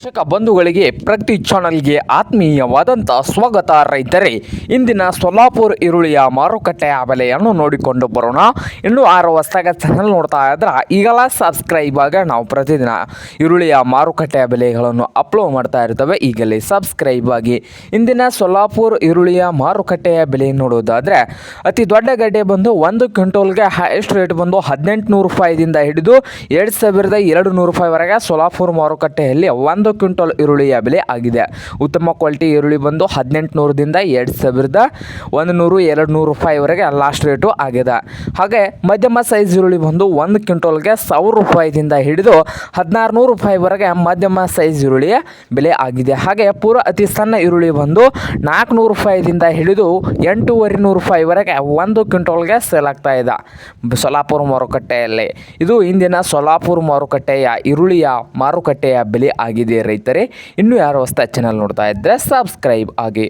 ವೀಕ್ಷಕ ಬಂಧುಗಳಿಗೆ ಪ್ರಗತಿ ಚಾನಲ್ಗೆ ಆತ್ಮೀಯವಾದಂಥ ಸ್ವಾಗತ. ರೈತರೇ, ಇಂದಿನ ಸೊಲ್ಲಾಪುರ ಈರುಳ್ಳಿಯ ಮಾರುಕಟ್ಟೆಯ ಬೆಲೆಯನ್ನು ನೋಡಿಕೊಂಡು ಬರೋಣ. ಇನ್ನೂ 6 ಹೊಸದಾಗಿ ಚಾನಲ್ ನೋಡ್ತಾ ಇದ್ರೆ ಈಗಲ ಸಬ್ಸ್ಕ್ರೈಬ್ ಆಗ. ನಾವು ಪ್ರತಿದಿನ ಈರುಳ್ಳಿಯ ಮಾರುಕಟ್ಟೆಯ ಬೆಲೆಗಳನ್ನು ಅಪ್ಲೋಡ್ ಮಾಡ್ತಾ ಇರ್ತವೆ, ಈಗಲೇ ಸಬ್ಸ್ಕ್ರೈಬ್ ಆಗಿ. ಇಂದಿನ ಸೊಲ್ಲಾಪುರ ಈರುಳ್ಳಿಯ ಮಾರುಕಟ್ಟೆಯ ಬೆಲೆ ನೋಡೋದಾದರೆ ಅತಿ ದೊಡ್ಡ ಗಡ್ಡೆ ಬಂದು 1 ಕ್ವಿಂಟಲ್ಗೆ ಹೈಯೆಸ್ಟ್ ರೇಟ್ ಬಂದು 1800 ರೂಪಾಯಿದಿಂದ ಹಿಡಿದು 2200 ರೂಪಾಯಿವರೆಗೆ ಸೊಲ್ಲಾಪುರ ಮಾರುಕಟ್ಟೆಯಲ್ಲಿ 1 ಕ್ವಿಂಟಲ್ ಈರುಳ್ಳಿಯ ಬೆಲೆ ಆಗಿದೆ. ಉತ್ತಮ ಕ್ವಾಲಿಟಿ ಈರುಳ್ಳಿ ಬಂದು 1800ದಿಂದ 2100-200 ರೂಪಾಯಿವರೆಗೆ ಲಾಸ್ಟ್ ರೇಟು ಆಗಿದೆ. ಹಾಗೆ ಮಧ್ಯಮ ಸೈಜ್ ಈರುಳ್ಳಿ ಬಂದು 1 ಕ್ವಿಂಟಲ್ಗೆ 1000 ರೂಪಾಯಿದಿಂದ ಹಿಡಿದು 1600 ರೂಪಾಯಿವರೆಗೆ ಮಧ್ಯಮ ಸೈಜ್ ಈರುಳ್ಳಿಯ ಬೆಲೆ ಆಗಿದೆ. ಹಾಗೆ ಪೂರ ಅತಿ ಸಣ್ಣ ಈರುಳ್ಳಿ ಬಂದು 400 ರೂಪಾಯಿದಿಂದ ಹಿಡಿದು 850 ರೂಪಾಯಿವರೆಗೆ 1 ಕ್ವಿಂಟಲ್ಗೆ ಸೇಲ್ ಆಗ್ತಾ ಇದೆ ಸೊಲ್ಲಾಪುರ ಮಾರುಕಟ್ಟೆಯಲ್ಲಿ. ಇದು ಇಂದಿನ ಸೊಲ್ಲಾಪುರ ಮಾರುಕಟ್ಟೆಯ ಈರುಳ್ಳಿಯ ಮಾರುಕಟ್ಟೆಯ ಬೆಲೆ ಆಗಿದೆ. ರೈತರೇ, ಇನ್ನೂ ಯಾರು ಹೊಸ ಚಾನಲ್ ನೋಡ್ತಾ ಇದ್ದರೆ ಸಬ್ಸ್ಕ್ರೈಬ್ ಆಗಿ.